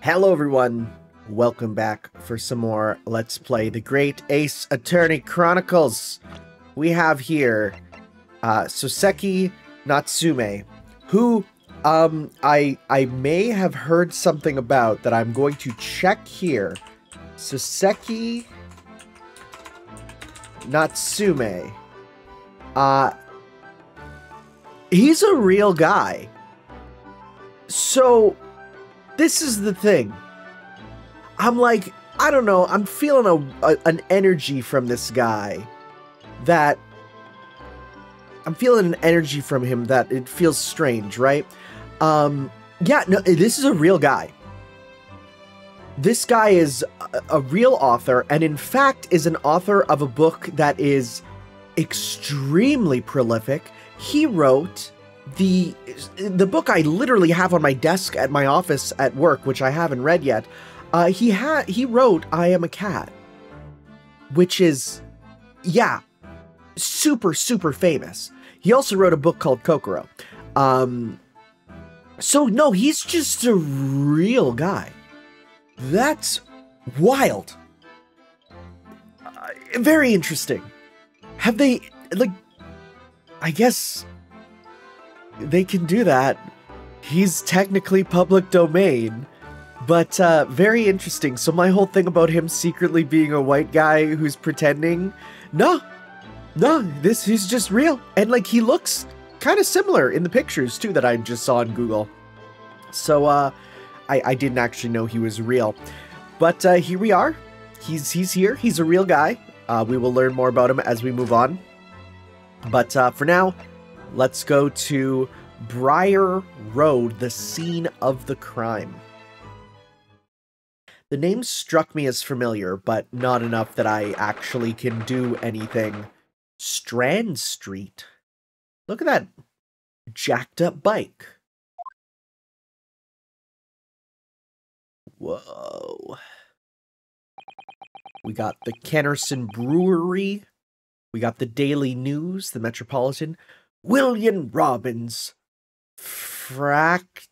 Hello everyone, welcome back for some more Let's Play The Great Ace Attorney Chronicles. We have here Soseki Natsume, who I may have heard something about that I'm going to check here. Soseki Natsume. He's a real guy. So this is the thing. I'm like, I don't know, I'm feeling an energy from this guy that... I'm feeling an energy from him that it feels strange, right? Yeah, no, this is a real guy. This guy is a real author, and in fact is an author of a book that is extremely prolific. He wrote the book I literally have on my desk at my office at work, which I haven't read yet. He wrote I Am a Cat, which is, yeah, super famous. He also wrote a book called Kokoro. So no, he's just a real guy. That's wild. Very interesting. Have they, like, I guess they can do that. He's technically public domain, but very interesting. So my whole thing about him secretly being a white guy who's pretending, no, he's just real. And like, he looks kind of similar in the pictures too that I just saw on Google. So I didn't actually know he was real, but here we are. He's here. He's a real guy. We will learn more about him as we move on. But for now, let's go to Briar Road, the scene of the crime. The name struck me as familiar, but not enough that I actually can do anything. Strand Street. Look at that jacked up bike. Whoa. We got the Kennerson Brewery. We got the Daily News, the Metropolitan. William Robbins. Fractal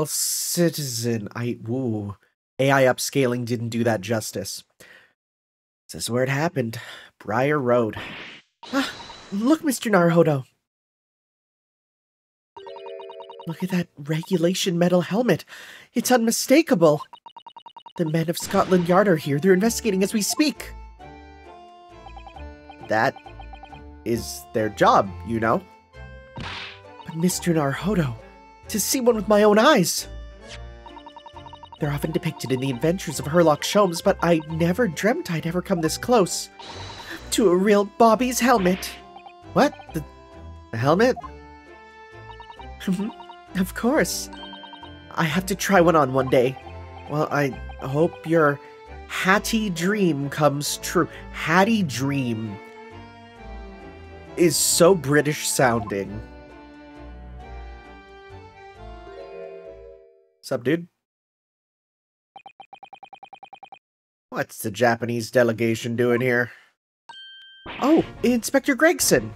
Citizen. Woo. AI upscaling didn't do that justice. This is where it happened. Briar Road. Ah, look, Mr. Naruhodo. Look at that regulation metal helmet. It's unmistakable. The men of Scotland Yard are here. They're investigating as we speak. That is their job, you know. But Mr. Naruhodo, to see one with my own eyes. They're often depicted in the adventures of Herlock Sholmes, but I never dreamt I'd ever come this close to a real Bobby's helmet. What? The helmet? Of course. I have to try one on one day. Well, I hope your Hattie dream comes true. Hattie dream is so British sounding. Sup, dude? What's the Japanese delegation doing here? Oh, Inspector Gregson!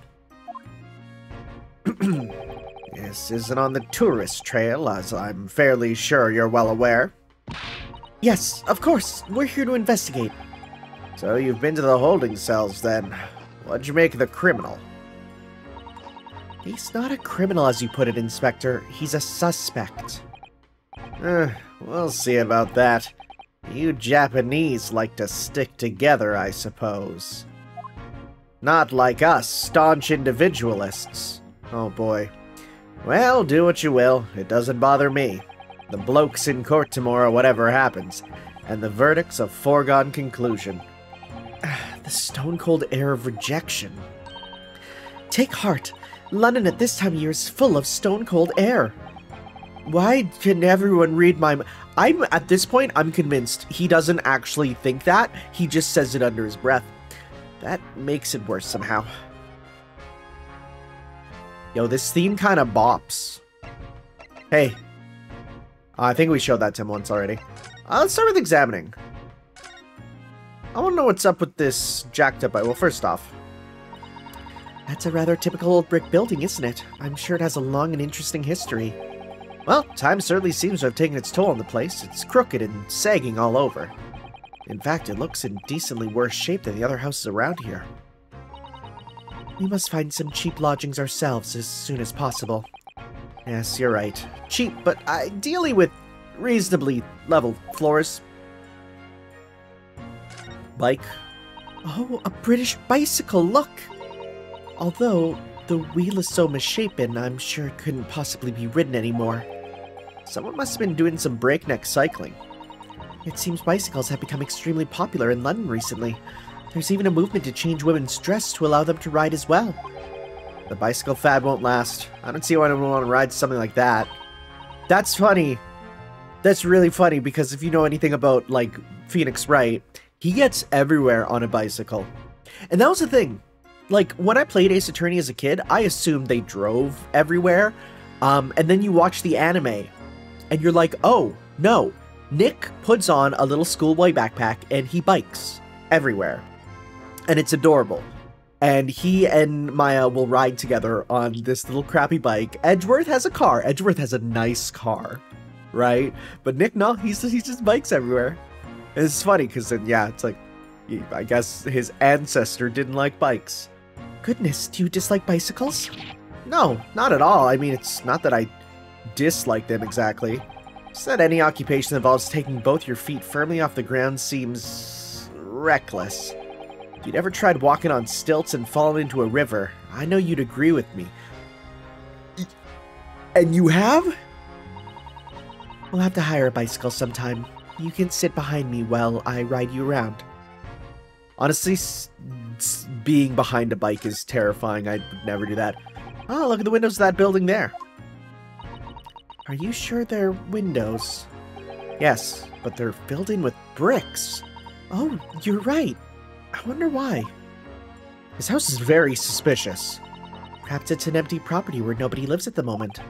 This isn't on the tourist trail, as I'm fairly sure you're well aware. Yes, of course. We're here to investigate. So you've been to the holding cells, then. What'd you make of the criminal? He's not a criminal, as you put it, Inspector. He's a suspect. We'll see about that. You Japanese like to stick together, I suppose. Not like us, staunch individualists. Oh boy. Well, do what you will. It doesn't bother me. The bloke's in court tomorrow, whatever happens, and the verdict's a foregone conclusion. The stone-cold air of rejection. Take heart. London at this time of year is full of stone-cold air. Why can everyone read my... at this point, I'm convinced he doesn't actually think that. He just says it under his breath. That makes it worse somehow. Yo, this theme kind of bops. Hey. I think we showed that to him once already. Let's start with examining. I want to know what's up with this jacked up... Well, first off. That's a rather typical old brick building, isn't it? I'm sure it has a long and interesting history. Well, time certainly seems to have taken its toll on the place. It's crooked and sagging all over. In fact, it looks in decently worse shape than the other houses around here. We must find some cheap lodgings ourselves as soon as possible. Yes, you're right. Cheap, but ideally with reasonably level floors. Bike. Oh, a British bicycle, look! Although the wheel is so misshapen, I'm sure it couldn't possibly be ridden anymore. Someone must have been doing some breakneck cycling. It seems bicycles have become extremely popular in London recently. There's even a movement to change women's dress to allow them to ride as well. The bicycle fad won't last. I don't see why anyone would want to ride something like that. That's funny. That's really funny, because if you know anything about, like, Phoenix Wright, he gets everywhere on a bicycle. And that was the thing. Like, when I played Ace Attorney as a kid, I assumed they drove everywhere. And then you watch the anime, and you're like, oh, no. Nick puts on a little schoolboy backpack, and he bikes everywhere. And it's adorable. And he and Maya will ride together on this little crappy bike. Edgeworth has a car. Edgeworth has a nice car, right? But Nick, no, he just bikes everywhere. And it's funny, because then, yeah, it's like, I guess his ancestor didn't like bikes. Goodness, do you dislike bicycles? No, not at all. I mean, it's not that I dislike them exactly. It's that any occupation that involves taking both your feet firmly off the ground seems reckless. If you'd ever tried walking on stilts and fallen into a river, I know you'd agree with me. And you have? We'll have to hire a bicycle sometime. You can sit behind me while I ride you around. Honestly, being behind a bike is terrifying. I'd never do that. Oh, look at the windows of that building there. Are you sure they're windows? Yes, but they're filled in with bricks. Oh, you're right. I wonder why. This house is very suspicious. Perhaps it's an empty property where nobody lives at the moment.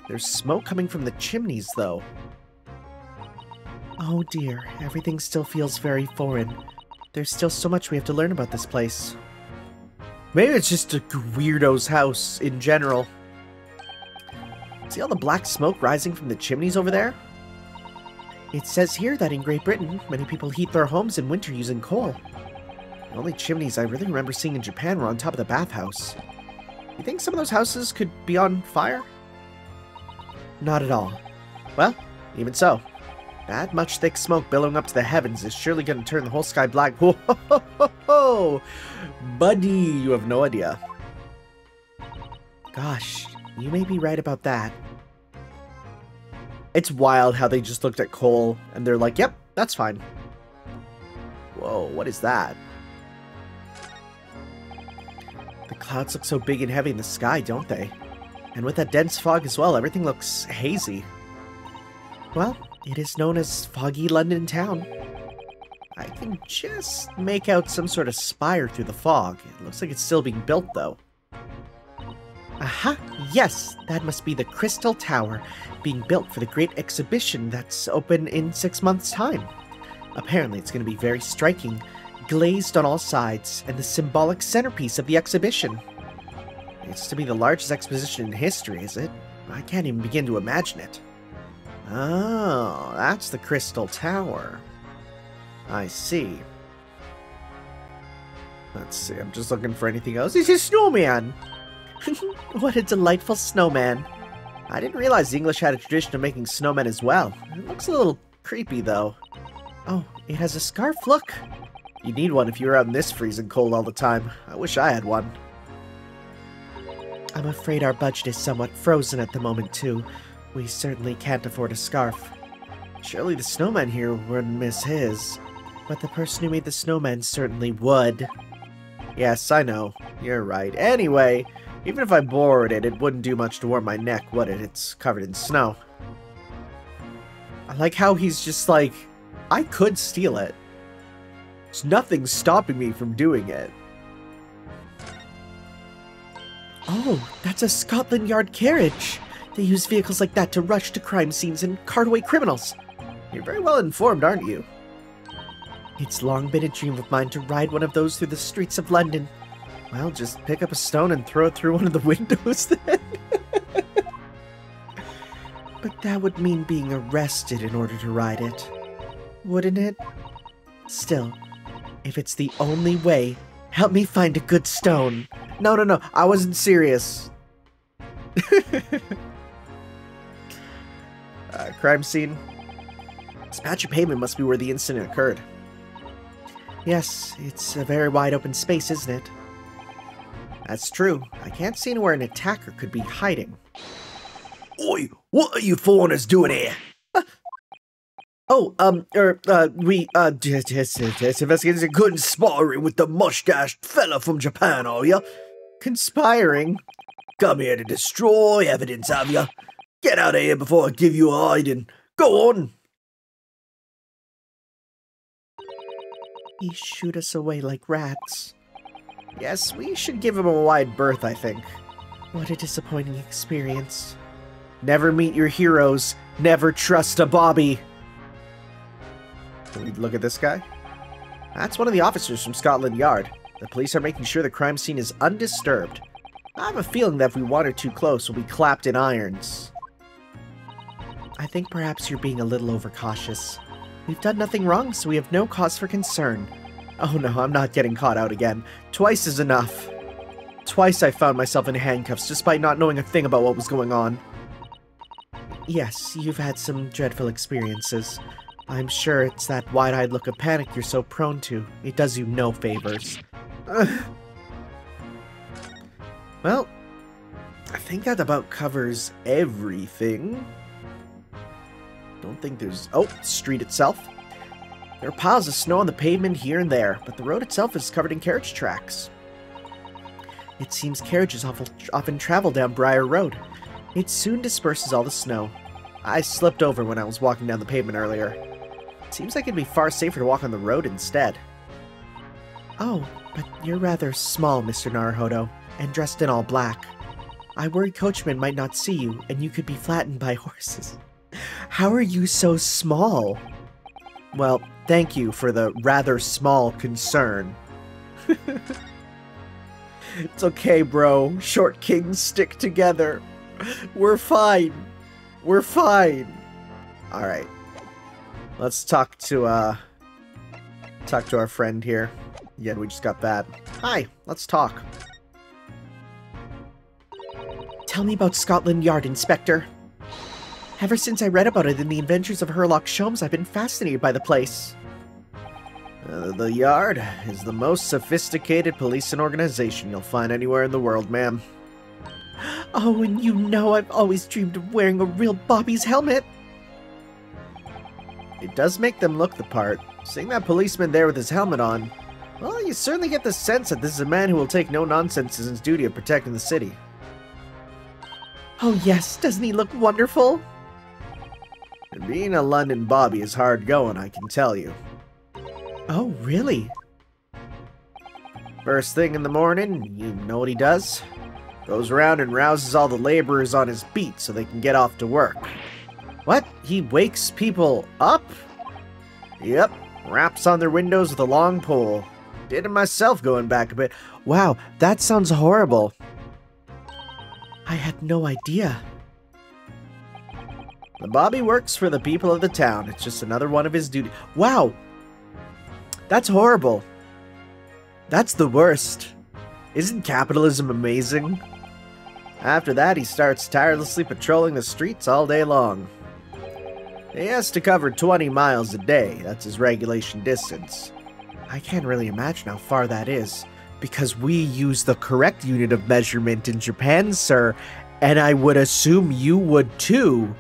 There's smoke coming from the chimneys, though. Oh dear, everything still feels very foreign. There's still so much we have to learn about this place. Maybe it's just a weirdo's house in general. See all the black smoke rising from the chimneys over there? It says here that in Great Britain, many people heat their homes in winter using coal. The only chimneys I really remember seeing in Japan were on top of the bathhouse. You think some of those houses could be on fire? Not at all. Well, even so. That much thick smoke billowing up to the heavens is surely going to turn the whole sky black. Whoa, ho, ho, ho, ho. Buddy, you have no idea. Gosh, you may be right about that. It's wild how they just looked at coal and they're like, yep, that's fine. Whoa, what is that? The clouds look so big and heavy in the sky, don't they? And with that dense fog as well, everything looks hazy. Well, it is known as Foggy London Town. I can just make out some sort of spire through the fog. It looks like it's still being built, though. Aha! Yes! That must be the Crystal Tower, being built for the great exhibition that's open in 6 months' time. Apparently it's going to be very striking, glazed on all sides, and the symbolic centerpiece of the exhibition. It's to be the largest exposition in history, is it? I can't even begin to imagine it. Oh, that's the Crystal Tower. I see. Let's see, I'm just looking for anything else. It's a snowman! What a delightful snowman. I didn't realize the English had a tradition of making snowmen as well. It looks a little creepy, though. Oh, it has a scarf, look! You'd need one if you were out in this freezing cold all the time. I wish I had one. I'm afraid our budget is somewhat frozen at the moment, too. We certainly can't afford a scarf. Surely the snowman here wouldn't miss his. But the person who made the snowman certainly would. Yes, I know. You're right. Anyway, even if I borrowed it, it wouldn't do much to warm my neck, would it? It's covered in snow. I like how he's just like, I could steal it. There's nothing stopping me from doing it. Oh, that's a Scotland Yard carriage. They use vehicles like that to rush to crime scenes and cart away criminals. You're very well informed, aren't you? It's long been a dream of mine to ride one of those through the streets of London. Well, just pick up a stone and throw it through one of the windows then. But that would mean being arrested in order to ride it, wouldn't it? Still, if it's the only way, help me find a good stone. No, I wasn't serious. Crime scene. This patch of pavement must be where the incident occurred. Yes, it's a very wide open space, isn't it? That's true. I can't see where an attacker could be hiding. Oi, what are you foreigners doing here? Just investigating a good Conspiring with the mustached fella from Japan, are ya? conspiring. Come here to destroy evidence, have ya? Get out of here before I give you a hiding. Go on! He shoot us away like rats. Yes, we should give him a wide berth, I think. What a disappointing experience. Never meet your heroes. Never trust a Bobby. Can we look at this guy? That's one of the officers from Scotland Yard. The police are making sure the crime scene is undisturbed. I have a feeling that if we wander too close, we'll be clapped in irons. I think perhaps you're being a little overcautious. We've done nothing wrong, so we have no cause for concern. Oh no, I'm not getting caught out again. Twice is enough. Twice I found myself in handcuffs just by not knowing a thing about what was going on. Yes, you've had some dreadful experiences. I'm sure it's that wide-eyed look of panic you're so prone to. It does you no favors. Well, I think that about covers everything. Don't think there's... Oh, street itself. There are piles of snow on the pavement here and there, but the road itself is covered in carriage tracks. It seems carriages often travel down Briar Road. It soon disperses all the snow. I slipped over when I was walking down the pavement earlier. It seems like it'd be far safer to walk on the road instead. Oh, but you're rather small, Mr. Naruhodo, and dressed in all black. I worried coachmen might not see you, and you could be flattened by horses. How are you so small? Well, thank you for the rather small concern. It's okay, bro. Short kings stick together. We're fine. We're fine. Alright. Let's talk to our friend here. Yeah, we just got that. Hi, let's talk. Tell me about Scotland Yard, Inspector. Ever since I read about it in the Adventures of Sherlock Sholmes, I've been fascinated by the place. The Yard is the most sophisticated policing organization you'll find anywhere in the world, ma'am. Oh, and you know I've always dreamed of wearing a real Bobby's helmet. It does make them look the part. Seeing that policeman there with his helmet on, well, you certainly get the sense that this is a man who will take no nonsense as his duty of protecting the city. Oh yes, doesn't he look wonderful? And being a London Bobby is hard going, I can tell you. Oh, really? First thing in the morning, you know what he does? Goes around and rouses all the laborers on his beat so they can get off to work. What? He wakes people up? Yep, raps on their windows with a long pole. Did it myself going back a bit. Wow, that sounds horrible. I had no idea. The Bobby works for the people of the town. It's just another one of his duties. Wow! That's horrible. That's the worst. Isn't capitalism amazing? After that, he starts tirelessly patrolling the streets all day long. He has to cover 20 miles a day. That's his regulation distance. I can't really imagine how far that is, because we use the correct unit of measurement in Japan, sir, and I would assume you would too.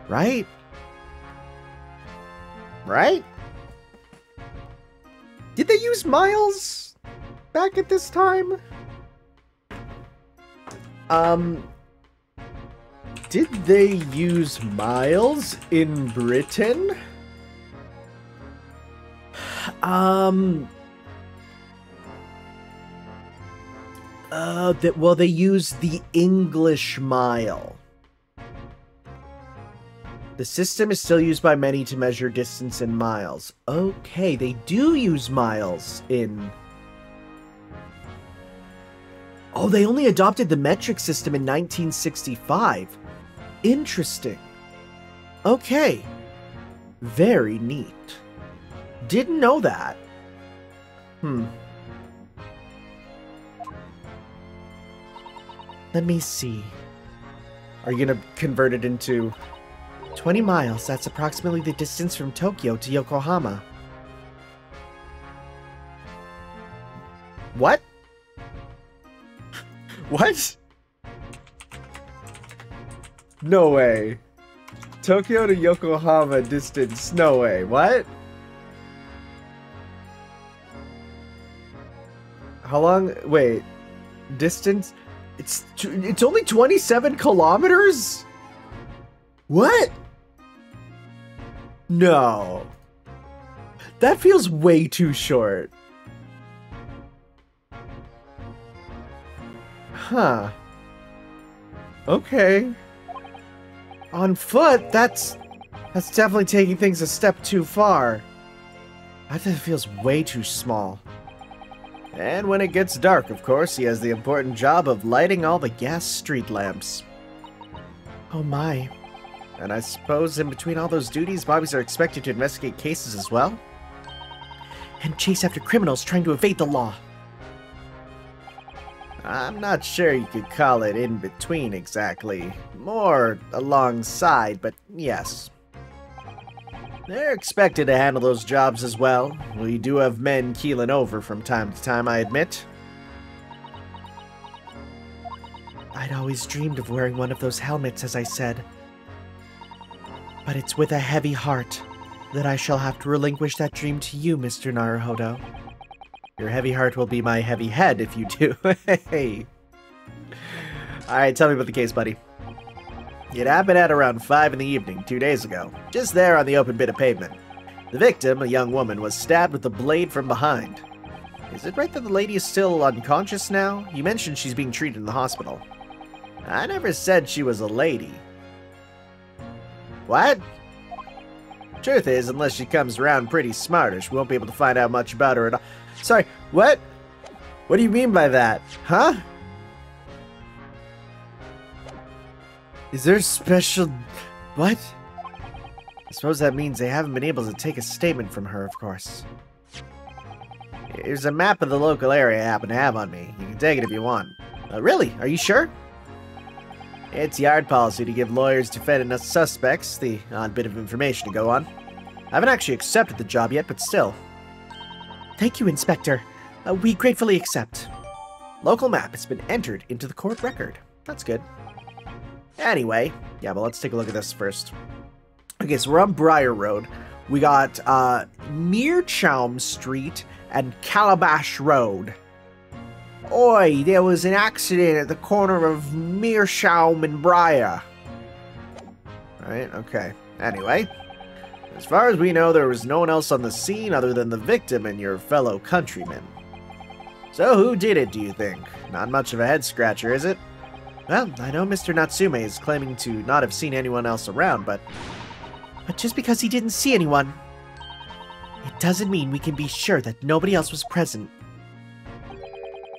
Right? Right? Did they use miles back at this time? Did they use miles in Britain? Well, they use the English mile. The system is still used by many to measure distance in miles. Okay, they do use miles in... Oh, they only adopted the metric system in 1965. Interesting. Okay. Very neat. Didn't know that. Let me see. Are you gonna convert it into 20 miles? That's approximately the distance from Tokyo to Yokohama. What? What? No way. Tokyo to Yokohama distance. No way. What? How long? Wait. Distance? It's only 27 kilometers? What? No. That feels way too short. Huh. Okay. On foot, that's definitely taking things a step too far. That feels way too small. And when it gets dark, of course, he has the important job of lighting all the gas street lamps. Oh my. And I suppose in between all those duties, bobbies are expected to investigate cases as well? And chase after criminals trying to evade the law. I'm not sure you could call it in between exactly. More alongside, but yes. They're expected to handle those jobs as well. We do have men keeling over from time to time, I admit. I'd always dreamed of wearing one of those helmets, as I said. But it's with a heavy heart that I shall have to relinquish that dream to you, Mr. Naruhodo. Your heavy heart will be my heavy head if you do. Hey. Alright, tell me about the case, buddy. It happened at around 5 in the evening, 2 days ago, just there on the open bit of pavement. The victim, a young woman, was stabbed with a blade from behind. Is it right that the lady is still unconscious now? You mentioned she's being treated in the hospital. I never said she was a lady. What? Truth is, unless she comes around pretty smartish, we won't be able to find out much about her at all. Sorry, what? What do you mean by that? Huh? Is there special... What? I suppose that means they haven't been able to take a statement from her, of course. Here's a map of the local area I happen to have on me. You can take it if you want. Really? Are you sure? It's yard policy to give lawyers defending us suspects the odd bit of information to go on. I haven't actually accepted the job yet, but still. Thank you, Inspector. We gratefully accept. Local map has been entered into the court record. That's good. Anyway, yeah, but let's take a look at this first. Okay, so we're on Briar Road. We got Meerschaum Street and Calabash Road. Oi, there was an accident at the corner of Meerschaum and Briar. Right, okay. Anyway, as far as we know, there was no one else on the scene other than the victim and your fellow countrymen. So who did it, do you think? Not much of a head-scratcher, is it? Well, I know Mr. Natsume is claiming to not have seen anyone else around, but just because he didn't see anyone, it doesn't mean we can be sure that nobody else was present.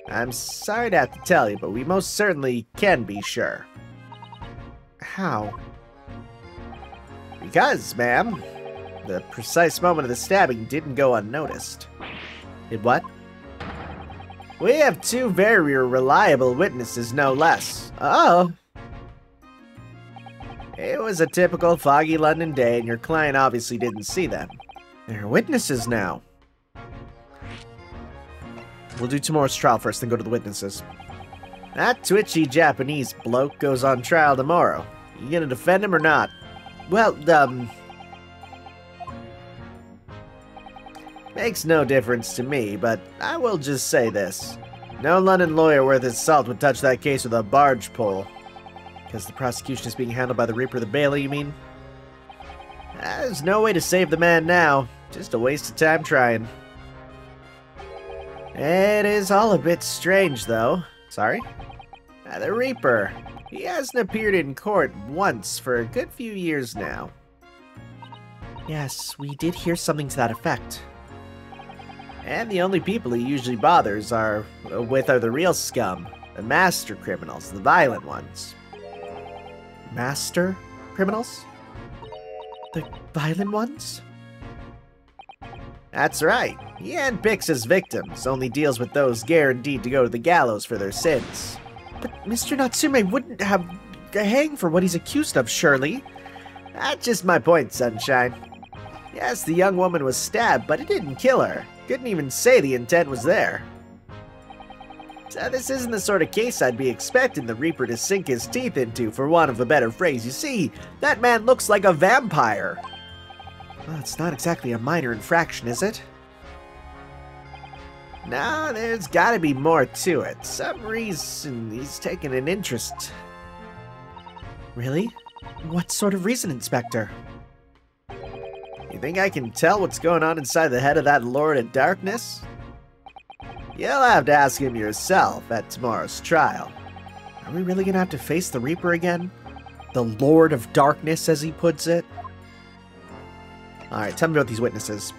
I'm sorry to have to tell you, but we most certainly can be sure. How? Because, ma'am, the precise moment of the stabbing didn't go unnoticed. Did what? We have 2 very reliable witnesses, no less. Oh. It was a typical foggy London day, and your client obviously didn't see them. They're witnesses now. We'll do tomorrow's trial first, then go to the witnesses. That twitchy Japanese bloke goes on trial tomorrow. You gonna defend him or not? Well, makes no difference to me, but I will just say this. No London lawyer worth his salt would touch that case with a barge pole. Because the prosecution is being handled by the Reaper of the Bailey, you mean? There's no way to save the man now. Just a waste of time trying. It is all a bit strange, though. Sorry? The Reaper. He hasn't appeared in court once for a good few years now. Yes, we did hear something to that effect. And the only people he usually bothers are the real scum. The master criminals, the violent ones. master criminals? The violent ones? That's right. He handpicks his victims, only deals with those guaranteed to go to the gallows for their sins. But Mr. Natsume wouldn't have hang for what he's accused of, surely? That's just my point, Sunshine. Yes, the young woman was stabbed, but it didn't kill her. Couldn't even say the intent was there. So this isn't the sort of case I'd be expecting the Reaper to sink his teeth into, for want of a better phrase. You see, that man looks like a vampire. Well, it's not exactly a minor infraction, is it? No, there's gotta be more to it. Some reason he's taken an interest. Really? What sort of reason, Inspector? You think I can tell what's going on inside the head of that Lord of Darkness? You'll have to ask him yourself at tomorrow's trial. Are we really gonna have to face the Reaper again? The Lord of Darkness, as he puts it? Alright, tell me about these witnesses.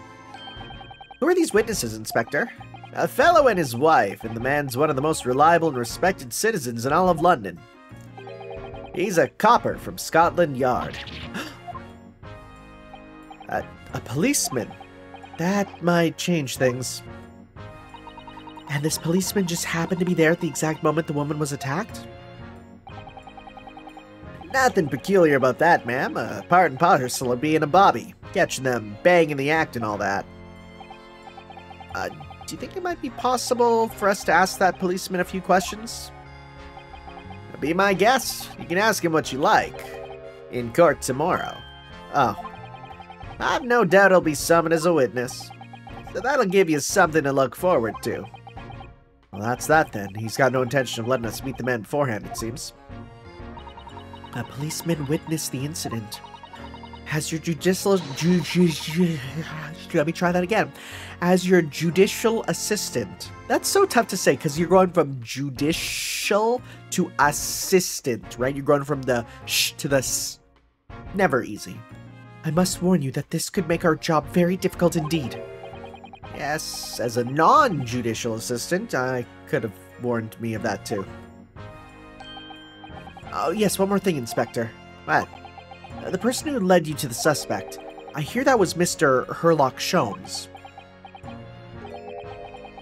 Who are these witnesses, Inspector? A fellow and his wife, and the man's one of the most reliable and respected citizens in all of London. He's a copper from Scotland Yard. A policeman. That might change things. And this policeman just happened to be there at the exact moment the woman was attacked? Nothing peculiar about that, ma'am. Part and parcel of being a bobby. Catching them banging the act and all that. Do you think it might be possible for us to ask that policeman a few questions? Be my guest. You can ask him what you like. In court tomorrow. Oh. I've no doubt he'll be summoned as a witness. So that'll give you something to look forward to. Well, that's that then. He's got no intention of letting us meet the man beforehand, it seems. A policeman witnessed the incident. Has your let me try that again. As your judicial assistant. That's so tough to say because you're going from judicial to assistant, right? You're going from the sh to the s. Never easy. I must warn you that this could make our job very difficult indeed. Yes, as a non-judicial assistant, I could have warned me of that too. Oh yes, one more thing, Inspector. What? The person who led you to the suspect, I hear that was Mr. Herlock Sholmes.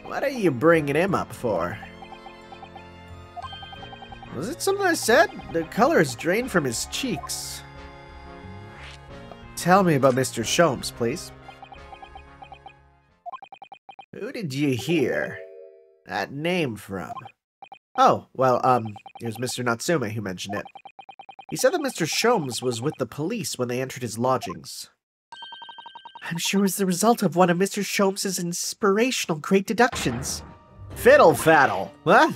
What are you bringing him up for? Was it something I said? The color is drained from his cheeks. Tell me about Mr. Sholmes, please. Who did you hear that name from? Oh, well, it was Mr. Natsume who mentioned it. He said that Mr. Sholmes was with the police when they entered his lodgings. I'm sure it was the result of one of Mr. Sholmes' inspirational great deductions. Fiddle-faddle! What?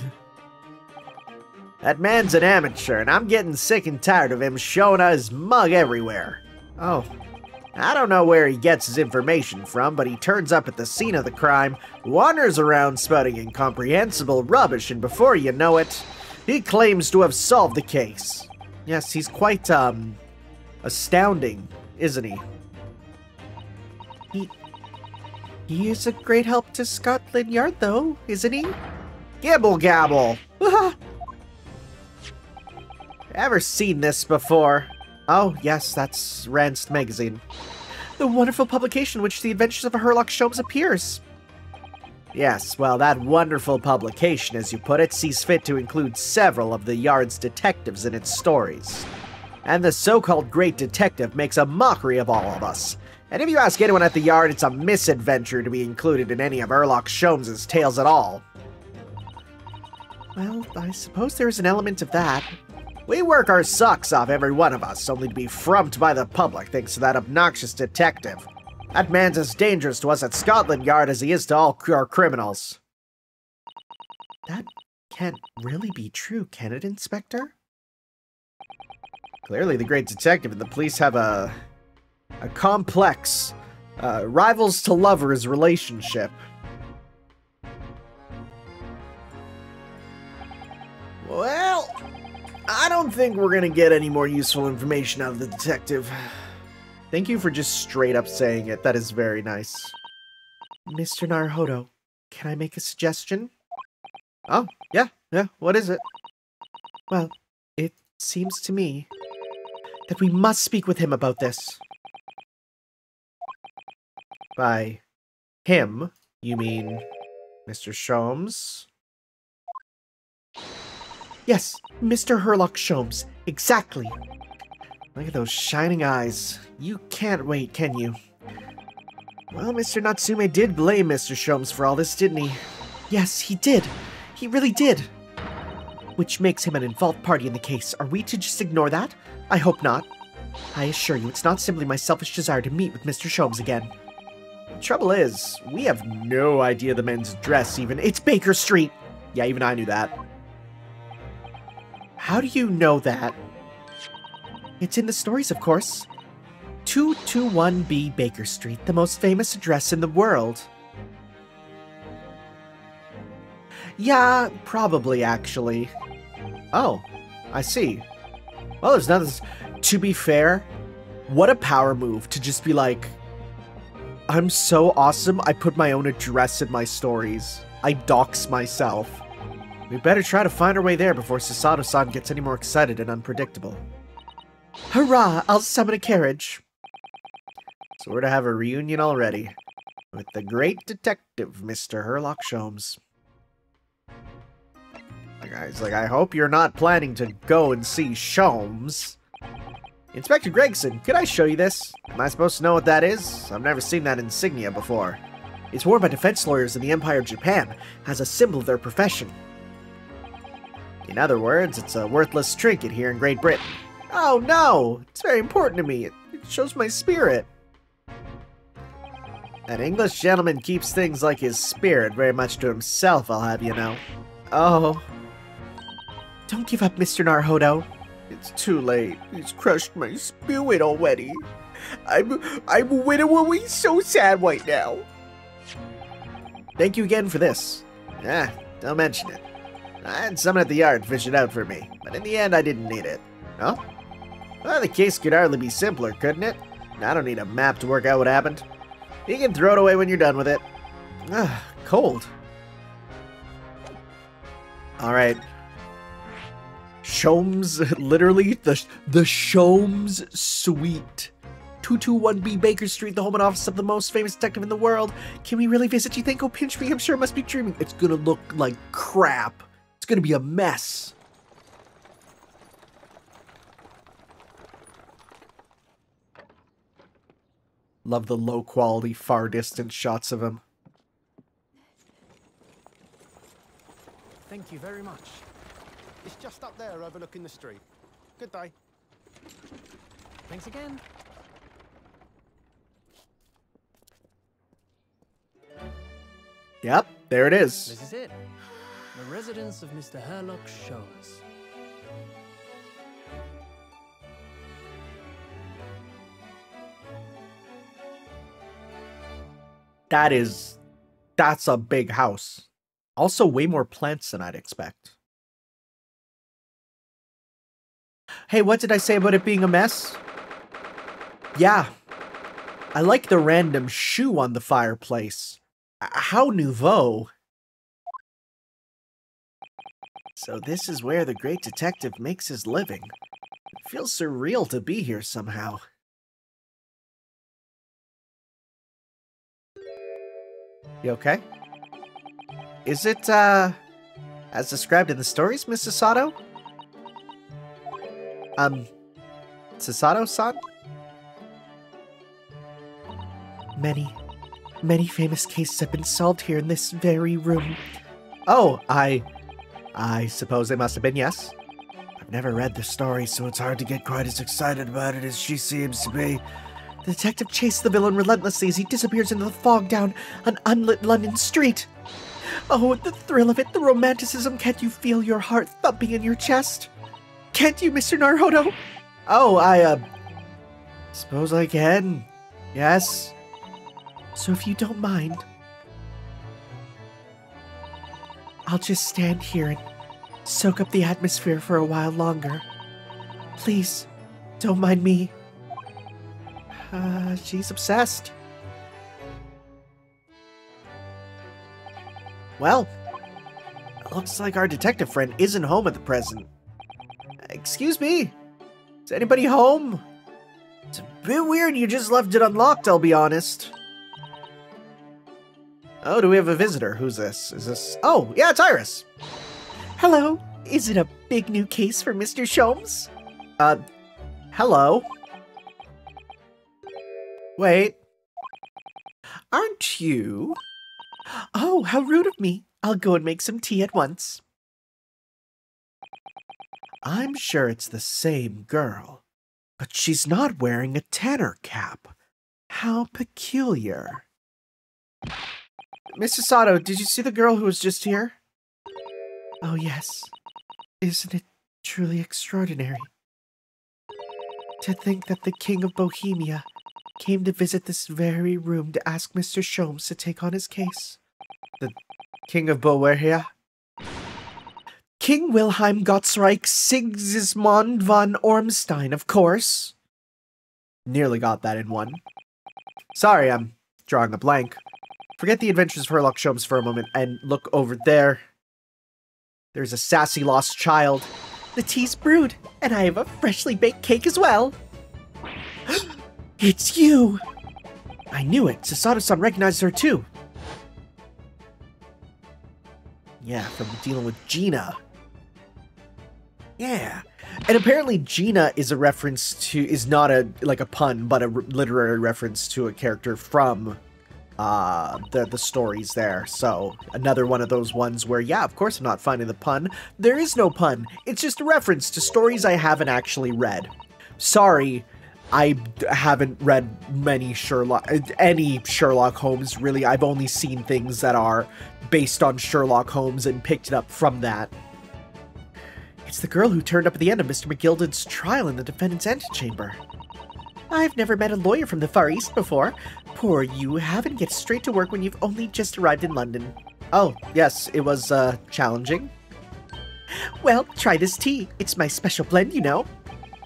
That man's an amateur, and I'm getting sick and tired of him showing his mug everywhere. Oh. I don't know where he gets his information from, but he turns up at the scene of the crime, wanders around spouting incomprehensible rubbish, and before you know it, he claims to have solved the case. Yes, he's quite, astounding, isn't he? He is a great help to Scotland Yard, though, isn't he? Gibble gabble! Ever seen this before? Oh, yes, that's Ranced Magazine. The wonderful publication in which the adventures of Herlock Sholmes appears. Yes, well, that wonderful publication, as you put it, sees fit to include several of the Yard's detectives in its stories. And the so-called great detective makes a mockery of all of us. And if you ask anyone at the Yard, it's a misadventure to be included in any of Herlock Sholmes' tales at all. Well, I suppose there's an element of that. We work our socks off, every one of us, only to be frumped by the public thanks to that obnoxious detective. That man's as dangerous to us at Scotland Yard as he is to all our criminals. That can't really be true, can it, Inspector? Clearly the great detective and the police have a complex, rivals to lovers relationship. Well, I don't think we're gonna get any more useful information out of the detective. Thank you for just straight up saying it. That is very nice. Mr. Naruhodo, can I make a suggestion? Oh, yeah, what is it? Well, it seems to me that we must speak with him about this. By him, you mean Mr. Sholmes? Yes, Mr. Herlock Sholmes. Exactly. Look at those shining eyes. You can't wait, can you? Well, Mr. Natsume did blame Mr. Sholmes for all this, didn't he? Yes, he did. He really did. Which makes him an involved party in the case. Are we to just ignore that? I hope not. I assure you, it's not simply my selfish desire to meet with Mr. Sholmes again. The trouble is, we have no idea the man's address even. It's Baker Street! Yeah, even I knew that. How do you know that? It's in the stories, of course. 221B Baker Street, the most famous address in the world. Yeah, probably, actually. Oh, I see. Well, there's nothing... To be fair, what a power move to just be like, I'm so awesome, I put my own address in my stories. I dox myself. We better try to find our way there before Susato-san gets any more excited and unpredictable. Hurrah! I'll summon a carriage. So we're to have a reunion already. With the great detective, Mr. Herlock Sholmes. Guys, I hope you're not planning to go and see Sholmes. Inspector Gregson, could I show you this? Am I supposed to know what that is? I've never seen that insignia before. It's worn by defense lawyers in the Empire of Japan, as a symbol of their profession. In other words, it's a worthless trinket here in Great Britain. Oh no! It's very important to me. It shows my spirit. An English gentleman keeps things like his spirit very much to himself, I'll have you know. Oh. Don't give up, Mr. Naruhodo. It's too late. He's crushed my spirit already. I'm literally so sad right now. Thank you again for this. Don't mention it. I had someone at the yard fish it out for me, but in the end I didn't need it. No? Well, the case could hardly be simpler, couldn't it? I don't need a map to work out what happened. You can throw it away when you're done with it. Cold. Alright. Sholmes, literally, the Sholmes Suite. 221B Baker Street, the home and office of the most famous detective in the world. Can we really visit, you think? Oh, pinch me, I'm sure it must be dreaming. It's gonna look like crap. It's gonna be a mess. Love the low-quality, far-distance shots of him. Thank you very much. It's just up there overlooking the street. Good day. Thanks again. Yep, there it is. This is it. The residence of Mr. Herlock Sholmes. That's a big house. Also, way more plants than I'd expect. Hey, what did I say about it being a mess? Yeah. I like the random shoe on the fireplace. How nouveau. So this is where the great detective makes his living. It feels surreal to be here somehow. You okay? Is it, as described in the stories, Miss Susato? Susato-san? Many famous cases have been solved here in this very room. Oh, I suppose they must have been, yes? I've never read the story, so it's hard to get quite as excited about it as she seems to be. The detective chases the villain relentlessly as he disappears into the fog down an unlit London street. Oh, the thrill of it, the romanticism. Can't you feel your heart thumping in your chest? Can't you, Mr. Naruhodo? Oh, I suppose I can. Yes. So if you don't mind, I'll just stand here and soak up the atmosphere for a while longer. Please, don't mind me. She's obsessed. Well, it looks like our detective friend isn't home at the present. Excuse me? Is anybody home? It's a bit weird you just left it unlocked, I'll be honest. Oh, do we have a visitor? Who's this? Is this... Oh, yeah, it's Iris. Hello. Is it a big new case for Mr. Sholmes? Hello? Wait. Aren't you? Oh, how rude of me. I'll go and make some tea at once. I'm sure it's the same girl, but she's not wearing a tenor cap. How peculiar. Mr. Sato, did you see the girl who was just here? Oh, yes. Isn't it truly extraordinary? To think that the King of Bohemia came to visit this very room to ask Mr. Sholmes to take on his case. The King of Bohemia? King Wilhelm Gottsreich Sigismund von Ormstein, of course. Nearly got that in one. Sorry, I'm drawing a blank. Forget the adventures of Herlock Sholmes for a moment and look over there. There's a sassy lost child. The tea's brewed, and I have a freshly baked cake as well. It's you! I knew it. Sasato-san recognized her too. Yeah, from dealing with Gina. Yeah. And apparently Gina is a reference to, is not a, like a pun, but a literary reference to a character from the stories there. So another one of those ones where, yeah, of course I'm not finding the pun. There is no pun. It's just a reference to stories I haven't actually read. Sorry, I haven't read any Sherlock Holmes, really. I've only seen things that are based on Sherlock Holmes and picked it up from that. It's the girl who turned up at the end of Mr. McGilden's trial in the defendant's antechamber. I've never met a lawyer from the Far East before. Poor you, having to get straight to work when you've only just arrived in London. Oh, yes, it was, challenging. Well, try this tea. It's my special blend, you know.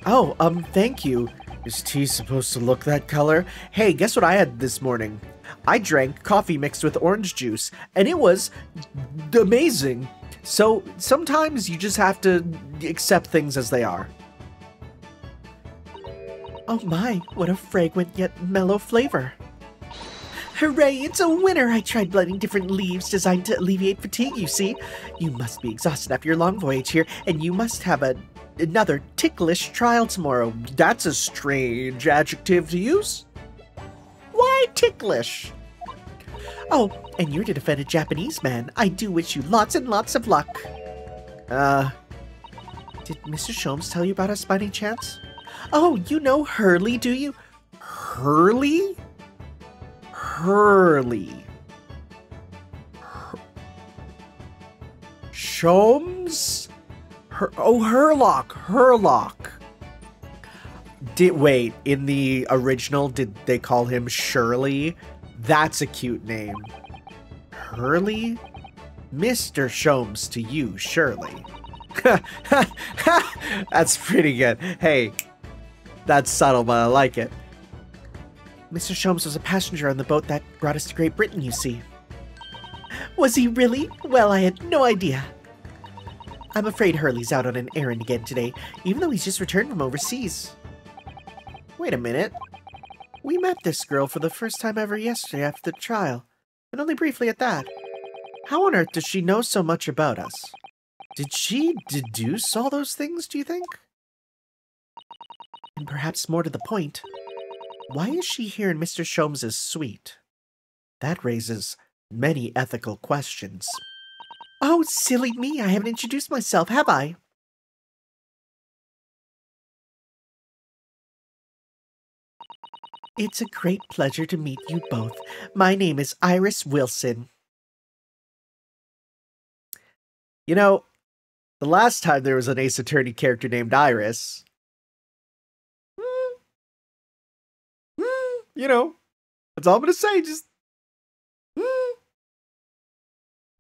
Oh, thank you. Is tea supposed to look that color? Hey, guess what I had this morning? I drank coffee mixed with orange juice, and it was amazing. So, sometimes you just have to accept things as they are. Oh my, what a fragrant yet mellow flavor. Hooray, it's a winner! I tried blending different leaves designed to alleviate fatigue, you see. You must be exhausted after your long voyage here, and you must have another ticklish trial tomorrow. That's a strange adjective to use. Why ticklish? Oh, and you're to defend a Japanese man. I do wish you lots and lots of luck. Did Mr. Sholmes tell you about us by any chance? Oh, you know Hurley, do you? Hurley? Hurley. Sholmes? Herlock. Wait, in the original, did they call him Shirley? That's a cute name. Hurley? Mr. Sholmes to you, Shirley. That's pretty good. Hey, that's subtle, but I like it. Mr. Sholmes was a passenger on the boat that brought us to Great Britain, you see. Was he really? Well, I had no idea. I'm afraid Hurley's out on an errand again today, even though he's just returned from overseas. Wait a minute. We met this girl for the first time ever yesterday after the trial, and only briefly at that. How on earth does she know so much about us? Did she deduce all those things, do you think? And perhaps more to the point, why is she here in Mr. Sholmes' suite? That raises many ethical questions. Oh, silly me, I haven't introduced myself, have I? It's a great pleasure to meet you both. My name is Iris Wilson. You know, the last time there was an Ace Attorney character named Iris, you know, that's all I'm gonna say, just,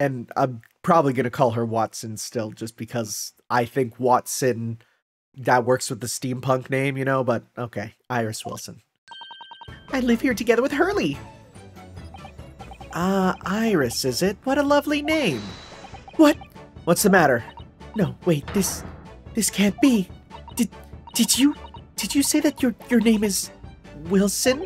and I'm probably gonna call her Watson still, just because I think Watson, that works with the steampunk name, you know, but okay, Iris Wilson. I live here together with Hurley. Iris, is it? What a lovely name. What? What's the matter? No, wait, this can't be. Did you Did you say that your name is Wilson?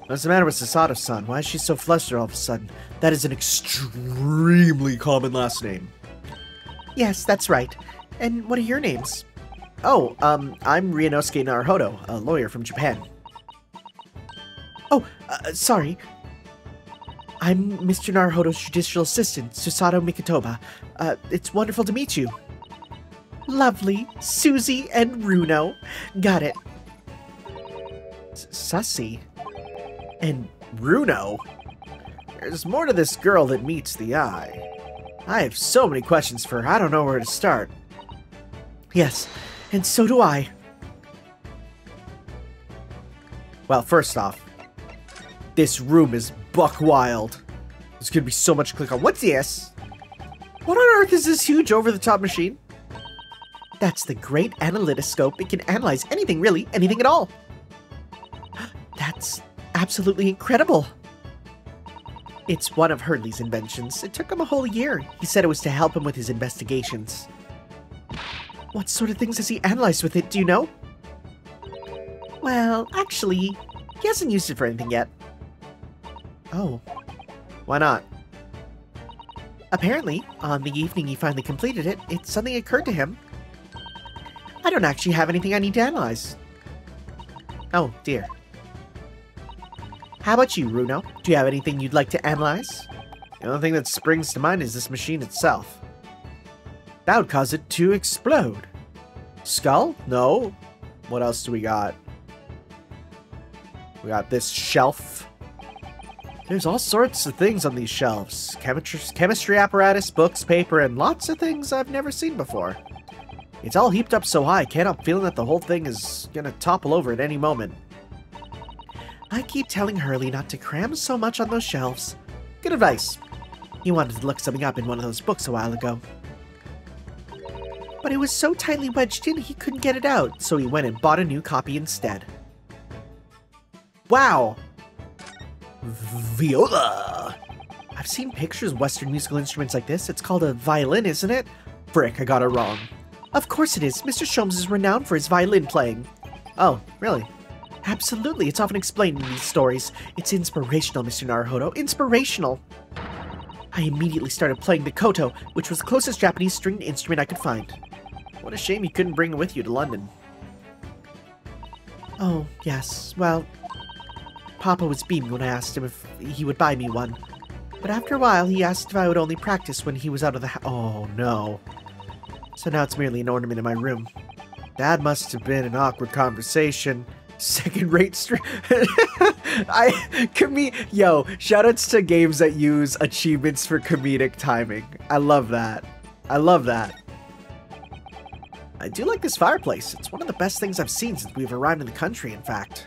What's the matter with Sasato-san? Why is she so flustered all of a sudden? That is an extremely common last name. Yes, that's right. And what are your names? Oh, I'm Ryunosuke Naruhodo, a lawyer from Japan. Oh, sorry. I'm Mr. Naruhodo's judicial assistant, Susato Mikotoba. It's wonderful to meet you. Lovely. Susie and Runo. Got it. Sussy? And Runo? There's more to this girl than meets the eye. I have so many questions for her, I don't know where to start. Yes, and so do I. Well, first off, this room is buck wild. There's gonna be so much to click on. What's this? What on earth is this huge over-the-top machine? That's the great analytoscope. It can analyze anything, really, anything at all. That's absolutely incredible. It's one of Hurley's inventions. It took him a whole year. He said it was to help him with his investigations. What sort of things has he analyzed with it, do you know? Well, actually, he hasn't used it for anything yet. Oh. Why not? Apparently, on the evening he finally completed it, it suddenly occurred to him. I don't actually have anything I need to analyze. Oh, dear. How about you, Runo? Do you have anything you'd like to analyze? The only thing that springs to mind is this machine itself. That would cause it to explode. Skull? No. What else do we got? We got this shelf. There's all sorts of things on these shelves. Chemistry apparatus, books, paper, and lots of things I've never seen before. It's all heaped up so high, I can't help feeling that the whole thing is gonna topple over at any moment. I keep telling Hurley not to cram so much on those shelves. Good advice. He wanted to look something up in one of those books a while ago. But it was so tightly wedged in he couldn't get it out, so he went and bought a new copy instead. Wow! Viola! I've seen pictures of Western musical instruments like this. It's called a violin, isn't it? Frick, I got it wrong. Of course it is. Mr. Sholmes is renowned for his violin playing. Oh, really? Absolutely. It's often explained in these stories. It's inspirational, Mr. Naruhodo. Inspirational. I immediately started playing the koto, which was the closest Japanese stringed instrument I could find. What a shame you couldn't bring it with you to London. Oh, yes. Well, Papa was beaming when I asked him if he would buy me one. But after a while, he asked if I would only practice when he was out of the house. Oh, no. So now it's merely an ornament in my room. That must have been an awkward conversation. Second-rate Yo, shoutouts to games that use achievements for comedic timing. I love that. I love that. I do like this fireplace. It's one of the best things I've seen since we've arrived in the country, in fact.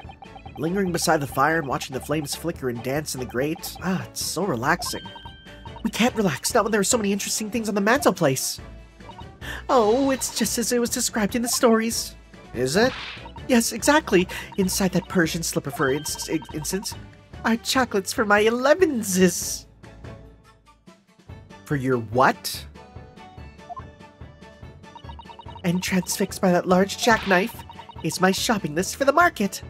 Lingering beside the fire and watching the flames flicker and dance in the grate. Ah, it's so relaxing. We can't relax, not when there are so many interesting things on the mantelpiece. Oh, it's just as it was described in the stories. Is it? Yes, exactly. Inside that Persian slipper, for instance, are chocolates for my 11s. For your what? And transfixed by that large jackknife is my shopping list for the market.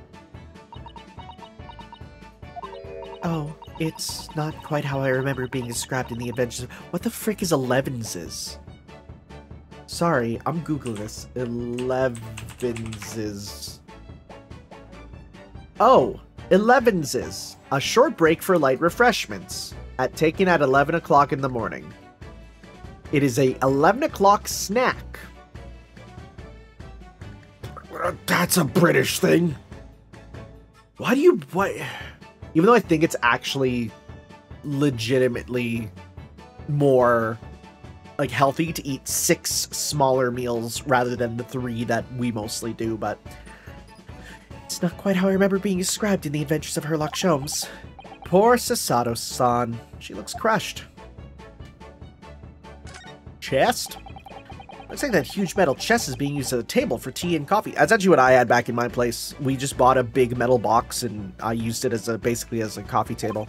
Oh, it's not quite how I remember being described in the Adventures of... What the frick is 11s? Sorry, I'm Googling this. 11s. Oh, 11s. A short break for light refreshments. Taken at 11 o'clock in the morning. It is a 11 o'clock snack. That's a British thing. Why? Even though I think it's actually legitimately more like healthy to eat 6 smaller meals rather than the 3 that we mostly do, but it's not quite how I remember being described in the Adventures of Sherlock Sholmes. Poor Sasato-san. She looks crushed. Chest? Looks like that huge metal chest is being used as a table for tea and coffee. That's actually what I had back in my place. We just bought a big metal box and I used it as basically as a coffee table.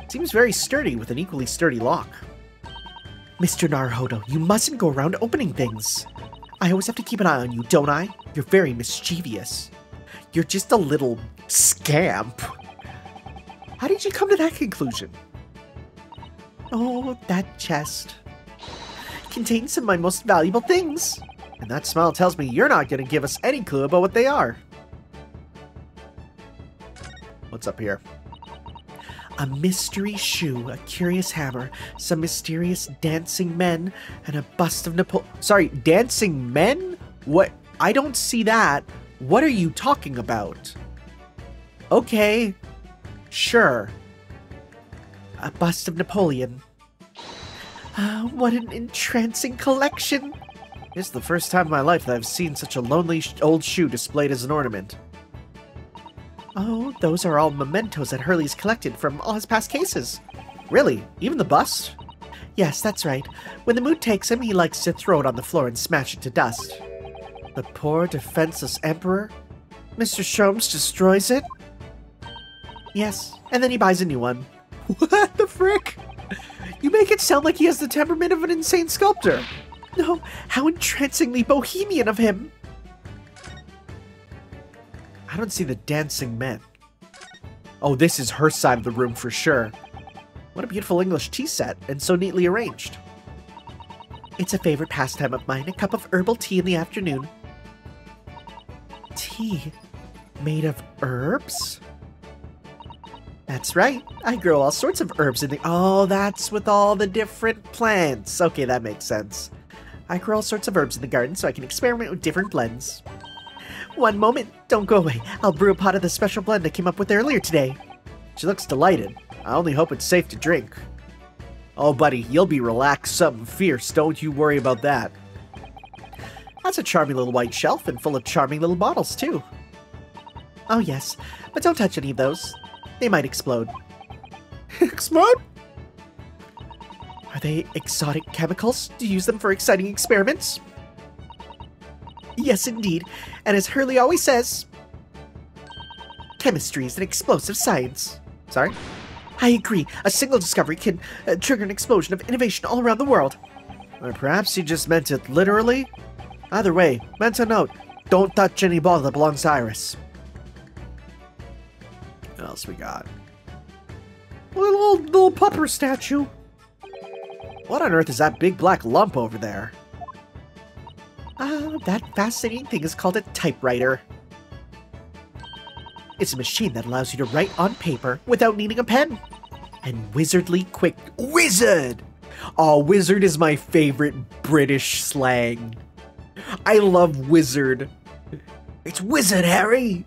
It seems very sturdy with an equally sturdy lock. Mr. Naruhodo, you mustn't go around opening things. I always have to keep an eye on you, don't I? You're very mischievous. You're just a little scamp. How did you come to that conclusion? Oh, that chest contains some of my most valuable things. And that smile tells me you're not going to give us any clue about what they are. What's up here? A mystery shoe, a curious hammer, some mysterious dancing men, and a bust of Napoleon. Sorry, dancing men? What? I don't see that. What are you talking about? Okay, sure. A bust of Napoleon. What an entrancing collection. It's the first time in my life that I've seen such a lonely old shoe displayed as an ornament. Oh, those are all mementos that Hurley's collected from all his past cases. Really? Even the bust? Yes, that's right. When the mood takes him, he likes to throw it on the floor and smash it to dust. The poor, defenseless emperor? Mr. Sholmes destroys it? Yes, and then he buys a new one. What the frick? You make it sound like he has the temperament of an insane sculptor. No, how entrancingly bohemian of him. I don't see the dancing men. Oh, this is her side of the room for sure. What a beautiful English tea set, and so neatly arranged. It's a favorite pastime of mine, a cup of herbal tea in the afternoon. Tea made of herbs? That's right. I grow all sorts of herbs in the... Oh, that's with all the different plants. Okay, that makes sense. I grow all sorts of herbs in the garden so I can experiment with different blends. One moment, don't go away. I'll brew a pot of the special blend I came up with earlier today. She looks delighted. I only hope it's safe to drink. Oh, buddy, you'll be relaxed, something fierce. Don't you worry about that. That's a charming little white shelf and full of charming little bottles, too. Oh, yes, but don't touch any of those. They might explode. Explode? Are they exotic chemicals? Do you use them for exciting experiments? Yes, indeed. And as Hurley always says, chemistry is an explosive science. Sorry? I agree. A single discovery can trigger an explosion of innovation all around the world. Or perhaps he just meant it literally? Either way, mental note, don't touch any ball that belongs to Iris. What else we got? A little pupper statue. What on earth is that big black lump over there? That fascinating thing is called a typewriter. It's a machine that allows you to write on paper without needing a pen. And wizardly quick. Wizard! Oh, wizard is my favorite British slang. I love wizard. It's wizard, Harry!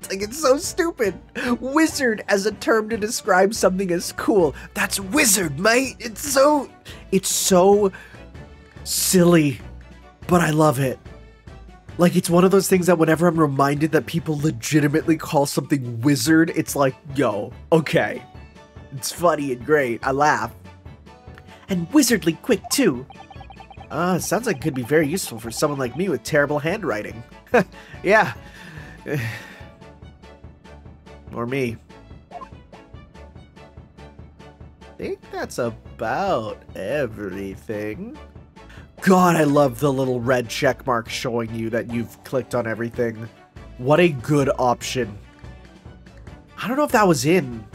Like, it's so stupid. Wizard as a term to describe something as cool. That's wizard, mate. It's so silly, but I love it. Like, it's one of those things that whenever I'm reminded that people legitimately call something wizard, it's like, yo, okay. It's funny and great. I laugh. And wizardly quick, too. Sounds like it could be very useful for someone like me with terrible handwriting. Yeah. Or me. I think that's about everything. God, I love the little red check mark showing you that you've clicked on everything. What a good option. I don't know if that was in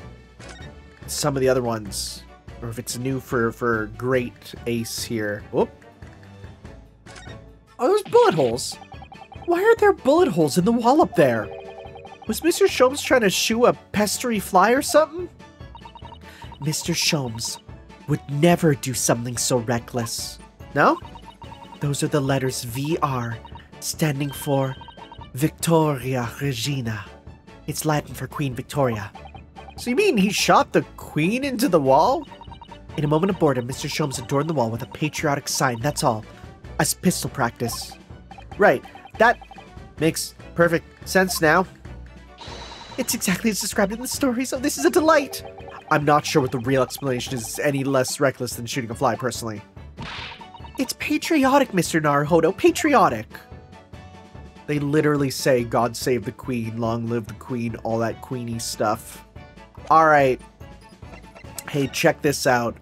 some of the other ones, or if it's new for Great Ace here. Whoop. Oh, those bullet holes. Why are there bullet holes in the wall up there? Was Mr. Sholmes trying to shoo a pestery fly or something? Mr. Sholmes would never do something so reckless. No? Those are the letters VR, standing for Victoria Regina. It's Latin for Queen Victoria. So you mean he shot the queen into the wall? In a moment of boredom, Mr. Sholmes adorned the wall with a patriotic sign, that's all. As pistol practice. Right, that makes perfect sense now. It's exactly as described in the story, so this is a delight. I'm not sure what the real explanation is any less reckless than shooting a fly, personally. It's patriotic, Mr. Naruhodo, patriotic. They literally say, God save the queen, long live the queen, all that queenie stuff. Alright. Hey, check this out.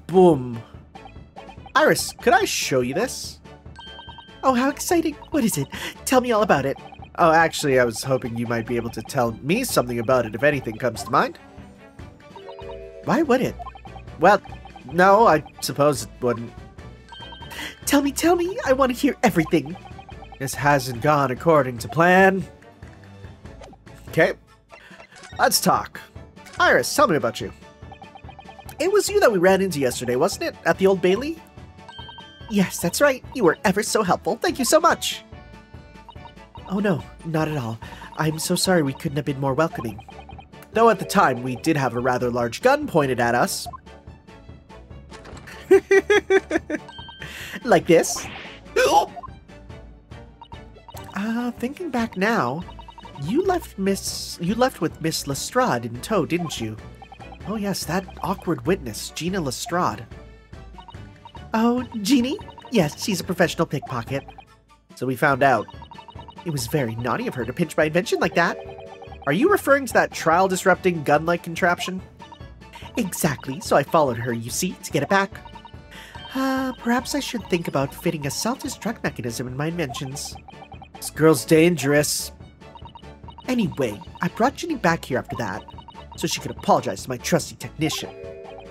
Boom. Iris, could I show you this? Oh, how exciting. What is it? Tell me all about it. Oh, actually, I was hoping you might be able to tell me something about it if anything comes to mind. Why would it? Well, no, I suppose it wouldn't. Tell me, I want to hear everything. This hasn't gone according to plan. Okay, let's talk. Iris, tell me about you. It was you that we ran into yesterday, wasn't it? At the Old Bailey? Yes, that's right. You were ever so helpful. Thank you so much. Oh no, not at all. I'm so sorry we couldn't have been more welcoming. Though at the time, we did have a rather large gun pointed at us. Like this? Thinking back now, you left with Miss Lestrade in tow, didn't you? Oh yes, that awkward witness, Gina Lestrade. Oh, Jeannie? Yes, she's a professional pickpocket. So we found out. It was very naughty of her to pinch my invention like that. Are you referring to that trial-disrupting gun-like contraption? Exactly, so I followed her, you see, to get it back. Perhaps I should think about fitting a self-destruct mechanism in my inventions. This girl's dangerous. Anyway, I brought Ginny back here after that, so she could apologize to my trusty technician.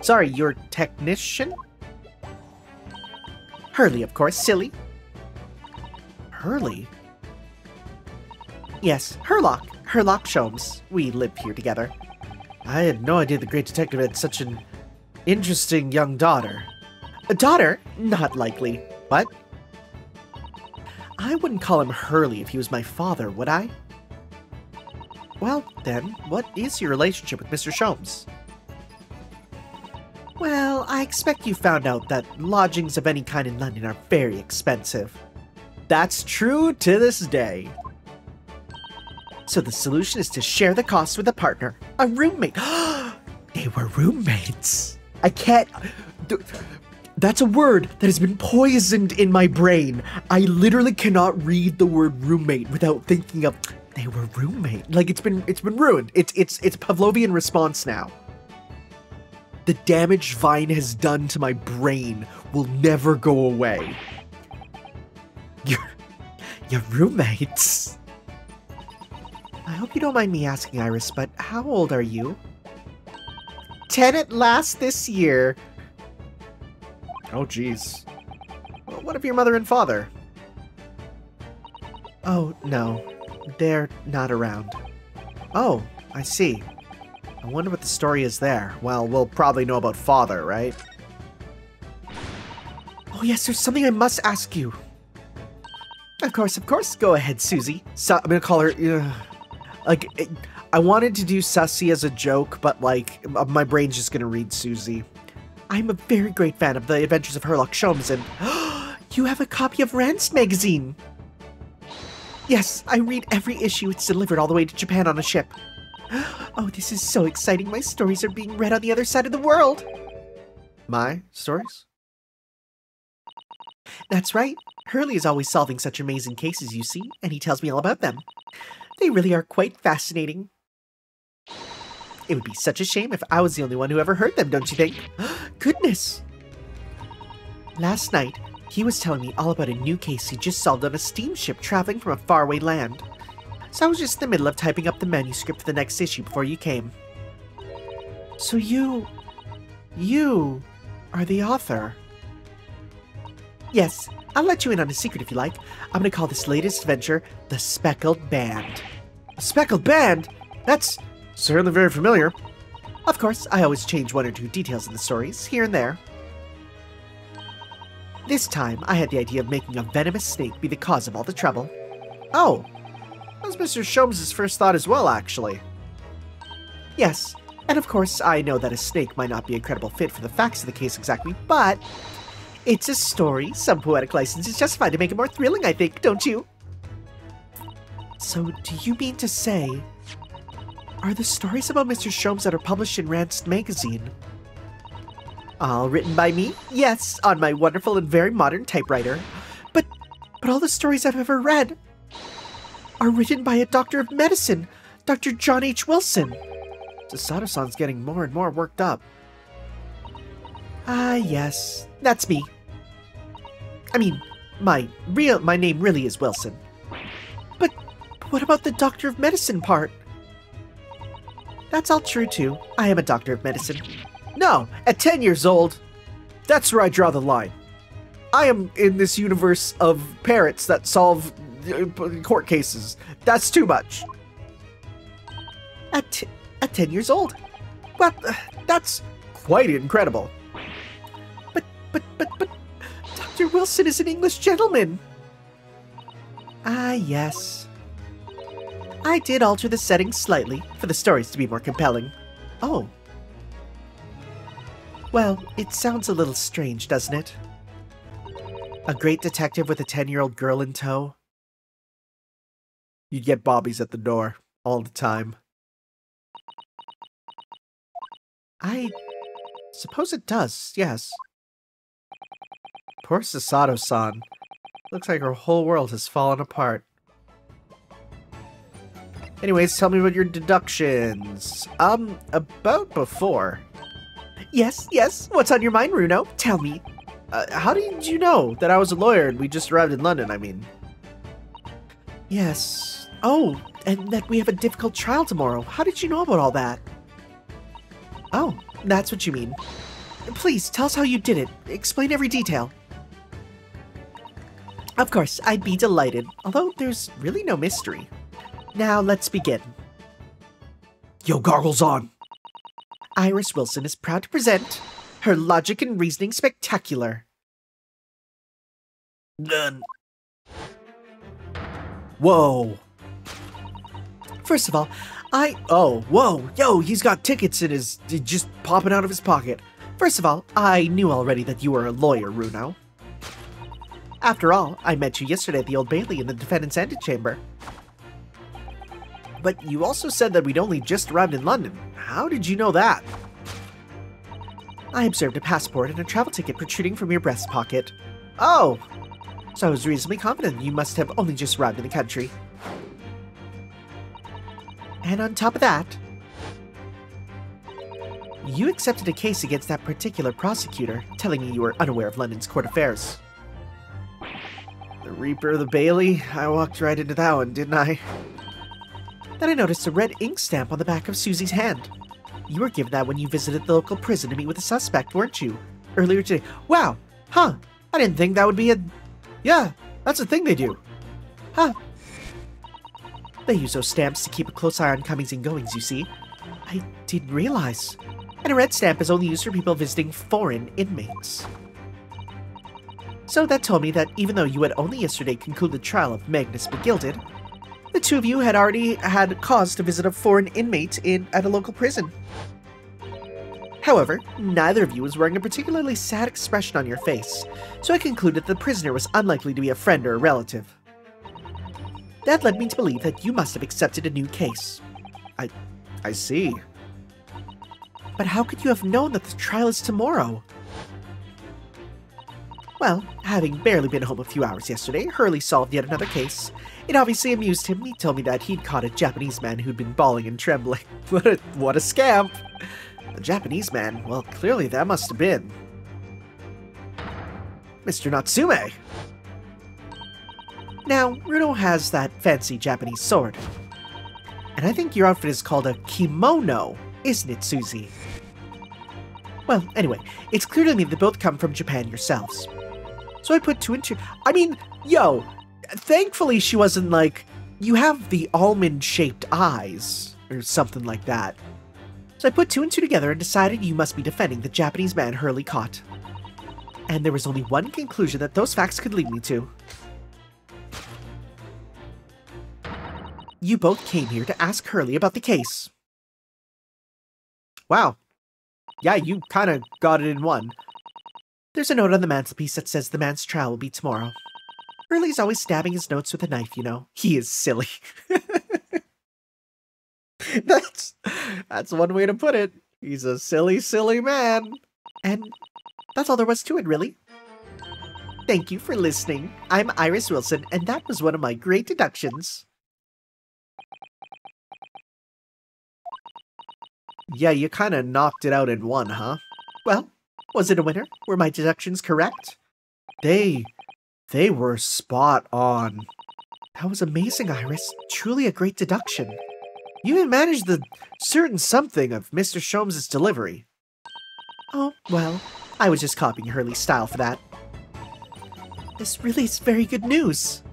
Sorry, your technician? Hurley, of course, silly. Hurley? Yes, Herlock Sholmes. We live here together. I had no idea the great detective had such an interesting young daughter. A daughter? Not likely. What? I wouldn't call him Hurley if he was my father, would I? Well, then, what is your relationship with Mr. Sholmes? Well, I expect you found out that lodgings of any kind in London are very expensive. That's true to this day. So the solution is to share the cost with a partner, a roommate. They were roommates. I can't... That's a word that has been poisoned in my brain. I literally cannot read the word roommate without thinking of they were roommate. Like it's been ruined. It's Pavlovian response now. The damage Vine has done to my brain will never go away. Your roommates. I hope you don't mind me asking, Iris, but how old are you? 10 at last this year. Oh, jeez. Well, what of your mother and father? Oh, no. They're not around. Oh, I see. I wonder what the story is there. Well, we'll probably know about father, right? Oh, yes, there's something I must ask you. Of course. Go ahead, Susie. I'm gonna call her... I wanted to do Sussy as a joke, but, like, my brain's just gonna read Susie. I'm a very great fan of the Adventures of Herlock Sholmes, and you have a copy of Rand's magazine. Yes, I read every issue. It's delivered all the way to Japan on a ship. Oh, this is so exciting. My stories are being read on the other side of the world. My stories? That's right. Hurley is always solving such amazing cases, you see, and he tells me all about them. They really are quite fascinating. It would be such a shame if I was the only one who ever heard them, don't you think? Goodness! Last night, he was telling me all about a new case he just solved on a steamship traveling from a faraway land. So I was just in the middle of typing up the manuscript for the next issue before you came. So you are the author? Yes, I'll let you in on a secret if you like. I'm gonna call this latest adventure The Speckled Band. A Speckled Band? That's certainly very familiar. Of course, I always change one or two details in the stories, here and there. This time, I had the idea of making a venomous snake be the cause of all the trouble. Oh, that was Mr. Sholmes' first thought as well, actually. Yes, and of course, I know that a snake might not be a credible fit for the facts of the case exactly, but it's a story. Some poetic license is justified to make it more thrilling, I think, don't you? So, do you mean to say, are the stories about Mr. Sholmes that are published in Rand's magazine all written by me? Yes, on my wonderful and very modern typewriter. But all the stories I've ever read are written by a doctor of medicine, Dr. John H. Wilson. Sasato-san's getting more and more worked up. Ah, yes, that's me. I mean, my name really is Wilson. But what about the Doctor of Medicine part? That's all true too. I am a Doctor of Medicine. No, at 10 years old, that's where I draw the line. I am in this universe of parrots that solve court cases. That's too much. At 10 years old? Well, that's quite incredible. But, Dr. Wilson is an English gentleman. Ah, yes. I did alter the setting slightly for the stories to be more compelling. Oh. Well, it sounds a little strange, doesn't it? A great detective with a 10-year-old girl in tow. You'd get bobbies at the door all the time. I suppose it does, yes. Poor Sasato-san. Looks like her whole world has fallen apart. Anyways, tell me about your deductions. About before. Yes, what's on your mind, Runo? Tell me. How did you know that I was a lawyer and we just arrived in London, I mean? Yes. Oh, and that we have a difficult trial tomorrow. How did you know about all that? Oh, that's what you mean. Please, tell us how you did it. Explain every detail. Of course, I'd be delighted, although there's really no mystery. Now, let's begin. Yo, goggles on. Iris Wilson is proud to present her Logic and Reasoning Spectacular. Done. Whoa. First of all, Oh, whoa. Yo, he's got tickets in his... just popping out of his pocket. First of all, I knew already that you were a lawyer, Runo. After all, I met you yesterday at the Old Bailey in the defendant's antechamber. But you also said that we'd only just arrived in London. How did you know that? I observed a passport and a travel ticket protruding from your breast pocket. Oh! So I was reasonably confident you must have only just arrived in the country. And on top of that, you accepted a case against that particular prosecutor, telling me you were unaware of London's court affairs. The Reaper of the Bailey? I walked right into that one, didn't I? Then I noticed a red ink stamp on the back of Susie's hand. You were given that when you visited the local prison to meet with a suspect, weren't you? Earlier today. Wow! Huh! I didn't think that would be a... Yeah, that's a thing they do. Huh. They use those stamps to keep a close eye on comings and goings, you see. I didn't realize. And a red stamp is only used for people visiting foreign inmates. So that told me that even though you had only yesterday concluded the trial of Magnus Begilded, the two of you had already had cause to visit a foreign inmate at a local prison. However, neither of you was wearing a particularly sad expression on your face, so I concluded the prisoner was unlikely to be a friend or a relative. That led me to believe that you must have accepted a new case. I see. But how could you have known that the trial is tomorrow? Well, having barely been home a few hours yesterday, Hurley solved yet another case. It obviously amused him. He told me that he'd caught a Japanese man who'd been bawling and trembling. What a scamp! The Japanese man? Well, clearly that must have been Mr. Natsume. Now, Runo has that fancy Japanese sword. And I think your outfit is called a kimono, isn't it, Susie? Well, anyway, it's clear to me that both come from Japan yourselves. So I put two and two... I mean, yo, thankfully she wasn't like, you have the almond-shaped eyes, or something like that. So I put two and two together and decided you must be defending the Japanese man Hurley caught. And there was only one conclusion that those facts could lead me to. You both came here to ask Hurley about the case. Wow. Yeah, you kind of got it in one. There's a note on the mantelpiece that says the man's trial will be tomorrow. Hurley's always stabbing his notes with a knife, you know. He is silly. That's one way to put it. He's a silly, silly man. And that's all there was to it, really. Thank you for listening. I'm Iris Wilson, and that was one of my great deductions. Yeah, you kind of knocked it out in one, huh? Well, was it a winner? Were my deductions correct? They They were spot on. That was amazing, Iris. Truly a great deduction. You even managed the certain something of Mr. Sholmes' delivery. Oh, well, I was just copying Hurley's style for that. This really is very good news.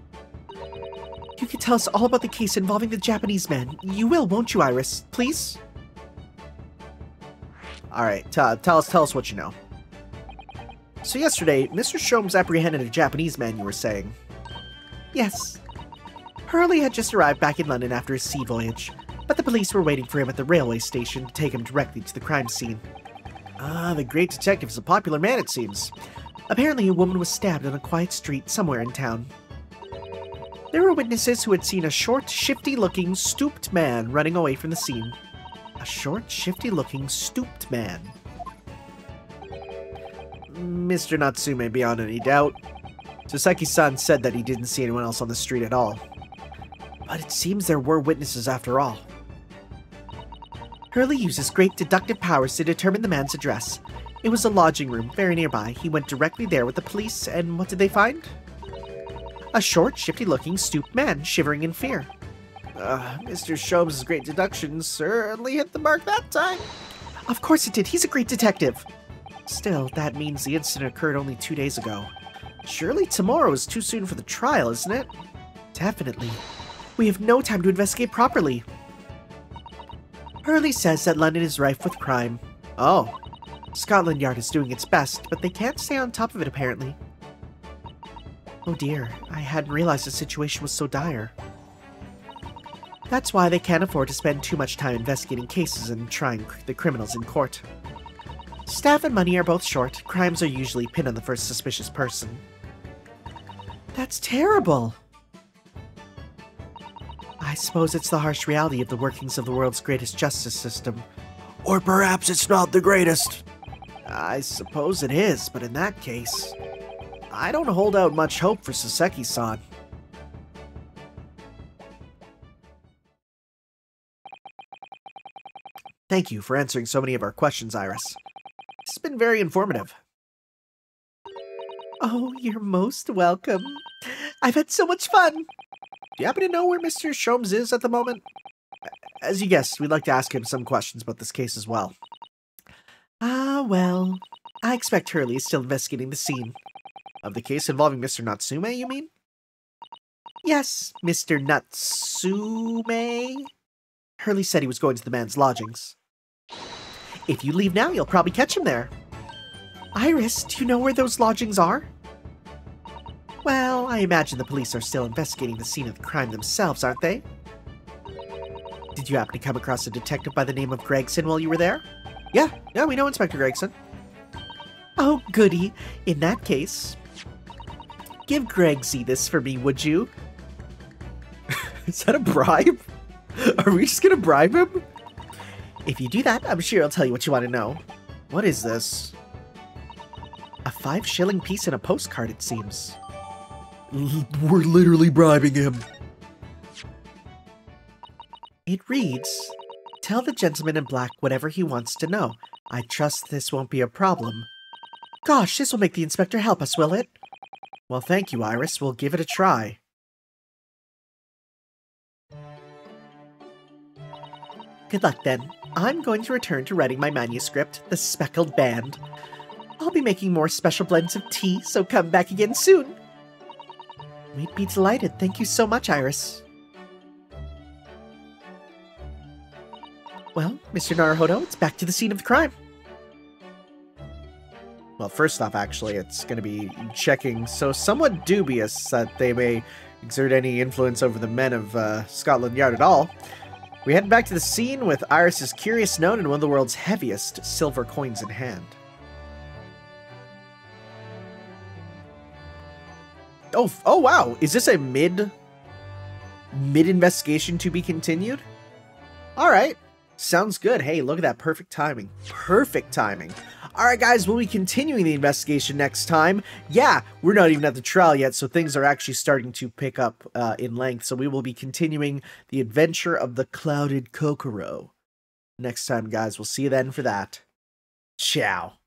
You can tell us all about the case involving the Japanese man. You will, won't you, Iris? Please? Alright, tell us what you know. So yesterday, Mr. Sholmes apprehended a Japanese man, you were saying. Yes. Hurley had just arrived back in London after his sea voyage, but the police were waiting for him at the railway station to take him directly to the crime scene. Ah, the great detective is a popular man, it seems. Apparently, a woman was stabbed on a quiet street somewhere in town. There were witnesses who had seen a short, shifty-looking, stooped man running away from the scene. A short, shifty-looking, stooped man. Mr. Natsume, beyond any doubt. Soseki-san said that he didn't see anyone else on the street at all. But it seems there were witnesses after all. Hurley uses great deductive powers to determine the man's address. It was a lodging room very nearby. He went directly there with the police, and what did they find? A short, shifty-looking, stooped man, shivering in fear. Mr. Sholmes' great deduction certainly hit the mark that time. Of course it did. He's a great detective. Still, that means the incident occurred only 2 days ago. Surely tomorrow is too soon for the trial, isn't it? Definitely. We have no time to investigate properly. Hurley says that London is rife with crime. Oh. Scotland Yard is doing its best, but they can't stay on top of it apparently. Oh dear, I hadn't realized the situation was so dire. That's why they can't afford to spend too much time investigating cases and trying the criminals in court. Staff and money are both short. Crimes are usually pinned on the first suspicious person. That's terrible! I suppose it's the harsh reality of the workings of the world's greatest justice system. Or perhaps it's not the greatest. I suppose it is, but in that case, I don't hold out much hope for Soseki-san. Thank you for answering so many of our questions, Iris. It's been very informative. Oh, you're most welcome. I've had so much fun. Do you happen to know where Mr. Sholmes is at the moment? As you guessed, we'd like to ask him some questions about this case as well. Well, I expect Hurley is still investigating the scene. Of the case involving Mr. Natsume, you mean? Yes, Mr. Natsume. Hurley said he was going to the man's lodgings. If you leave now, you'll probably catch him there. Iris, do you know where those lodgings are? Well, I imagine the police are still investigating the scene of the crime themselves, aren't they? Did you happen to come across a detective by the name of Gregson while you were there? Yeah, we know Inspector Gregson. Oh, goody. In that case, give Gregsy this for me, would you? Is that a bribe? Are we just gonna bribe him? If you do that, I'm sure he'll tell you what you want to know. What is this? A 5-shilling piece and a postcard, it seems. We're literally bribing him. It reads, "Tell the gentleman in black whatever he wants to know. I trust this won't be a problem." Gosh, this will make the inspector help us, will it? Well, thank you, Iris. We'll give it a try. Good luck, then. I'm going to return to writing my manuscript, The Speckled Band. I'll be making more special blends of tea, so come back again soon. We'd be delighted. Thank you so much, Iris. Well, Mr. Naruhodo, it's back to the scene of the crime. Well, first off, actually, it's going to be checking, so somewhat dubious that they may exert any influence over the men of Scotland Yard at all. We head back to the scene with Iris's curious note and one of the world's heaviest silver coins in hand. Oh wow, is this a mid-investigation to be continued? Alright, sounds good. Hey, look at that, perfect timing. Perfect timing. Alright guys, we'll be continuing the investigation next time. Yeah, we're not even at the trial yet, so things are actually starting to pick up in length. So we will be continuing the adventure of the Clouded Kokoro next time, guys. We'll see you then for that. Ciao.